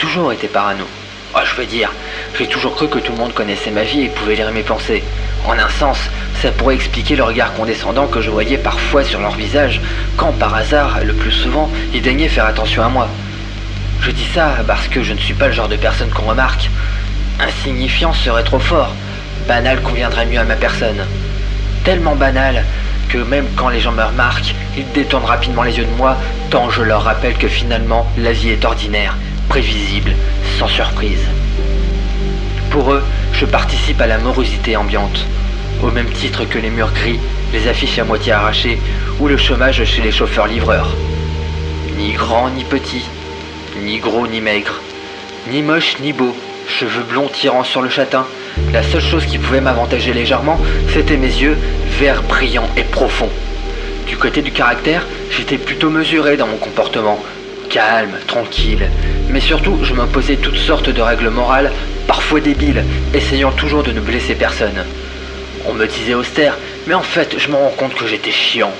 toujours été parano. Je veux dire, j'ai toujours cru que tout le monde connaissait ma vie et pouvait lire mes pensées. En un sens, ça pourrait expliquer le regard condescendant que je voyais parfois sur leur visage, quand par hasard, le plus souvent, ils daignaient faire attention à moi. Je dis ça parce que je ne suis pas le genre de personne qu'on remarque. Insignifiant serait trop fort, banal conviendrait mieux à ma personne. Tellement banal que même quand les gens me remarquent, ils détournent rapidement les yeux de moi, tant je leur rappelle que finalement, la vie est ordinaire, prévisible, sans surprise. Pour eux, je participe à la morosité ambiante, au même titre que les murs gris, les affiches à moitié arrachées ou le chômage chez les chauffeurs-livreurs. Ni grand ni petit, ni gros ni maigre, ni moche ni beau, cheveux blonds tirant sur le châtain. La seule chose qui pouvait m'avantager légèrement, c'était mes yeux, verts brillants et profonds. Du côté du caractère, j'étais plutôt mesuré dans mon comportement, calme, tranquille, mais surtout je m'imposais toutes sortes de règles morales, parfois débiles, essayant toujours de ne blesser personne. On me disait austère, mais en fait je me rends compte que j'étais chiant.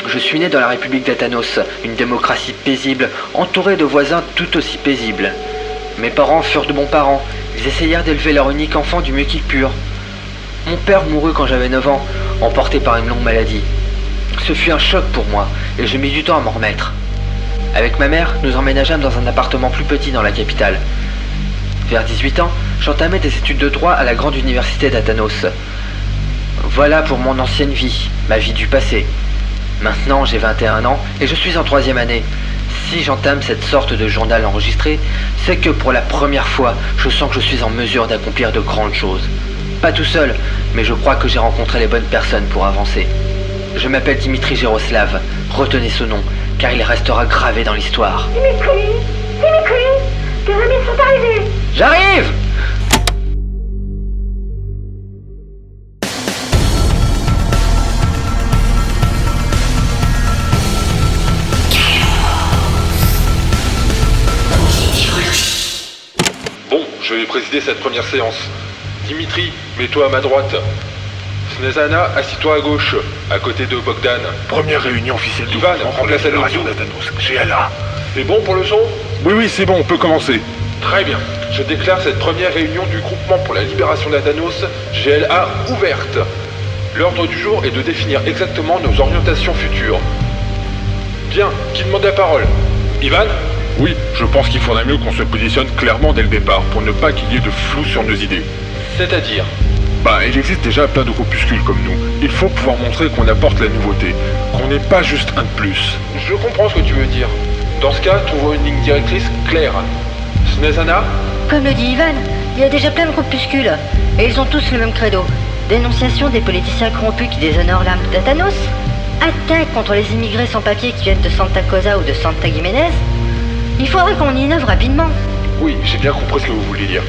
Je suis né dans la République d'Atanos, une démocratie paisible, entourée de voisins tout aussi paisibles. Mes parents furent de bons parents, ils essayèrent d'élever leur unique enfant du mieux qu'ils purent. Mon père mourut quand j'avais 9 ans, emporté par une longue maladie. Ce fut un choc pour moi, et je mis du temps à m'en remettre. Avec ma mère, nous emménageâmes dans un appartement plus petit dans la capitale. Vers 18 ans, j'entamais des études de droit à la grande université d'Atanos. Voilà pour mon ancienne vie, ma vie du passé. Maintenant, j'ai 21 ans et je suis en 3e année. Si j'entame cette sorte de journal enregistré, c'est que pour la première fois, je sens que je suis en mesure d'accomplir de grandes choses. Pas tout seul, mais je crois que j'ai rencontré les bonnes personnes pour avancer. Je m'appelle Dimitri Géroslav, retenez ce nom, car il restera gravé dans l'histoire. Dimitri, tes amis sont arrivés. J'arrive! Bon, je vais présider cette première séance. Dimitri, mets-toi à ma droite. Snezana, assis-toi à gauche, à côté de Bogdan. Première réunion officielle du Ivan, groupement pour remplace la libération Alonso. d'Atanos. GLA. C'est bon pour le son? Oui, c'est bon, on peut commencer. Très bien. Je déclare cette première réunion du groupement pour la libération d'Atanos, GLA, ouverte. L'ordre du jour est de définir exactement nos orientations futures. Bien, qui demande la parole? Ivan? Oui, je pense qu'il faudrait mieux qu'on se positionne clairement dès le départ, pour ne pas qu'il y ait de flou sur nos idées. C'est-à-dire? Il existe déjà plein de groupuscules comme nous. Il faut pouvoir montrer qu'on apporte la nouveauté, qu'on n'est pas juste un de plus. Je comprends ce que tu veux dire. Dans ce cas, trouvons une ligne directrice claire. Snezana? Comme le dit Ivan, il y a déjà plein de groupuscules, et ils ont tous le même credo. Dénonciation des politiciens corrompus qui déshonorent l'âme d'Atanos, attaque contre les immigrés sans papier qui viennent de Santa Cosa ou de Santa Jiménez. Il faudrait qu'on innove rapidement. Oui, j'ai bien compris ce que vous vouliez dire.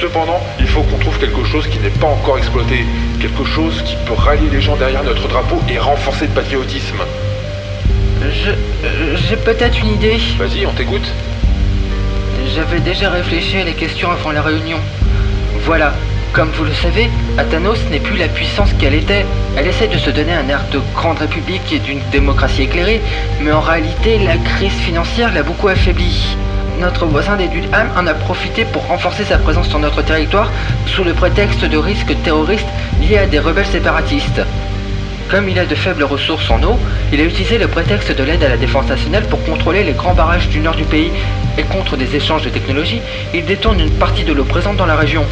Cependant, il faut qu'on trouve quelque chose qui n'est pas encore exploité. Quelque chose qui peut rallier les gens derrière notre drapeau et renforcer le patriotisme. J'ai peut-être une idée. Vas-y, on t'écoute. J'avais déjà réfléchi à les questions avant la réunion. Voilà, comme vous le savez, Atanos n'est plus la puissance qu'elle était. Elle essaie de se donner un air de grande république et d'une démocratie éclairée, mais en réalité, la crise financière l'a beaucoup affaiblie. Notre voisin des Dunham en a profité pour renforcer sa présence sur notre territoire sous le prétexte de risques terroristes liés à des rebelles séparatistes. Comme il a de faibles ressources en eau, il a utilisé le prétexte de l'aide à la défense nationale pour contrôler les grands barrages du nord du pays, et contre des échanges de technologies, il détourne une partie de l'eau présente dans la région.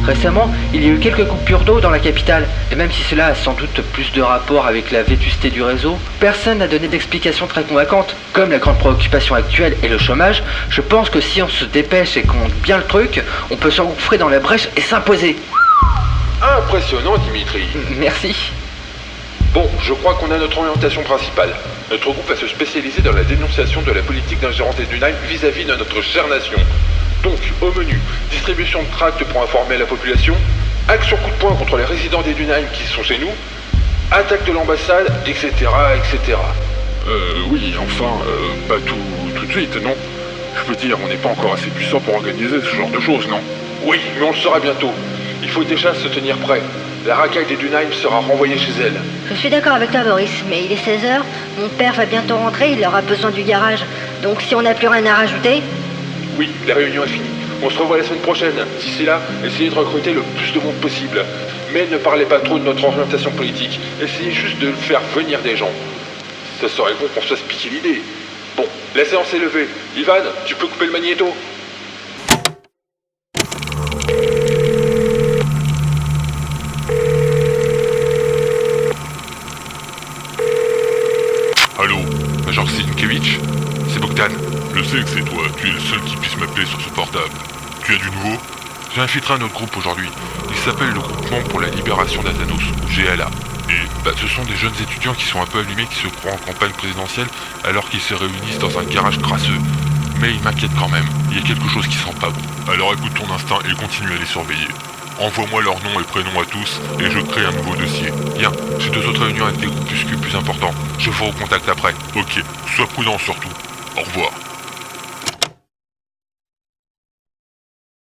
Récemment, il y a eu quelques coupures d'eau dans la capitale, et même si cela a sans doute plus de rapport avec la vétusté du réseau, personne n'a donné d'explication très convaincante. Comme la grande préoccupation actuelle est le chômage, je pense que si on se dépêche et qu'on monte bien le truc, on peut s'engouffrer dans la brèche et s'imposer. Impressionnant, Dimitri. Merci. Bon, je crois qu'on a notre orientation principale. Notre groupe va se spécialiser dans la dénonciation de la politique d'ingérence des Dunheim vis-à-vis de notre chère nation. Donc, au menu, distribution de tracts pour informer la population, action coup de poing contre les résidents des Dunheim qui sont chez nous, attaque de l'ambassade, etc., etc. Oui, enfin, pas tout de suite, non? Je veux dire, on n'est pas encore assez puissant pour organiser ce genre de choses, non? Oui, mais on le saura bientôt. Il faut déjà se tenir prêt. La racaille des Dunheim sera renvoyée chez elle. Je suis d'accord avec toi, Boris, mais il est 16h, mon père va bientôt rentrer, il aura besoin du garage. Donc si on n'a plus rien à rajouter... Oui, la réunion est finie. On se revoit la semaine prochaine. D'ici là, essayez de recruter le plus de monde possible. Mais ne parlez pas trop de notre orientation politique. Essayez juste de faire venir des gens. Ça serait bon qu'on se fasse piquer l'idée. Bon, la séance est levée. Ivan, tu peux couper le magnéto? Allô, Major Sienkiewicz? C'est Bogdan. Je sais que c'est toi, tu es le seul qui puisse m'appeler sur ce portable. Tu as du nouveau? J'ai infiltré un autre groupe aujourd'hui. Il s'appelle le Groupement pour la Libération d'Athanos, ou GLA. Et ce sont des jeunes étudiants qui sont un peu allumés, qui se croient en campagne présidentielle alors qu'ils se réunissent dans un garage crasseux. Mais ils m'inquiètent quand même, il y a quelque chose qui sent pas bon. Alors écoute ton instinct et continue à les surveiller. Envoie-moi leurs noms et prénoms à tous et je crée un nouveau dossier. Bien, j'ai 2 autres réunions avec des groupuscules plus importants. Je vous recontacte après. Ok, sois prudent surtout. Au revoir.